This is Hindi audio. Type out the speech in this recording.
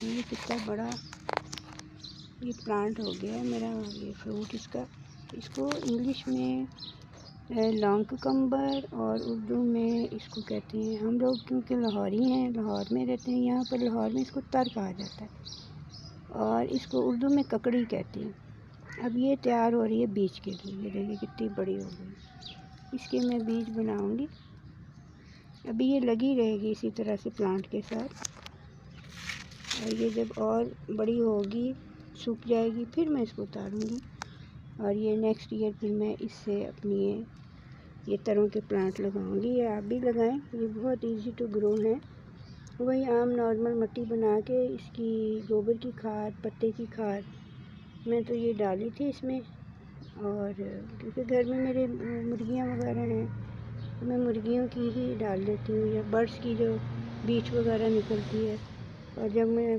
ये कितना बड़ा ये प्लांट हो गया है मेरा, ये फ्रूट इसका। इसको इंग्लिश में लॉन्ग कुकम्बर और उर्दू में इसको कहते हैं, हम लोग क्योंकि लाहौरी हैं, लाहौर में रहते हैं, यहाँ पर लाहौर में इसको तर कहा जाता है और इसको उर्दू में ककड़ी कहते हैं। अब ये तैयार हो रही है बीज के लिए। ये देखिए कितनी बड़ी हो गई, इसके मैं बीज बनाऊंगी। अभी ये लगी रहेगी इसी तरह से प्लांट के साथ, और ये जब और बड़ी होगी, सूख जाएगी, फिर मैं इसको उतारूंगी और ये नेक्स्ट ईयर फिर मैं इससे अपनी ये तरों के प्लांट लगाऊंगी। ये आप भी लगाएं, ये बहुत इजी टू ग्रो है। वही आम नॉर्मल मिट्टी बना के इसकी गोबर की खाद, पत्ते की खाद मैं तो ये डाली थी इसमें, और क्योंकि घर में मेरे मुर्गियाँ वगैरह हैं तो मैं मुर्गियों की ही डाल देती हूँ, या बर्ड्स की जो बीज वगैरह निकलती है। और जब मैं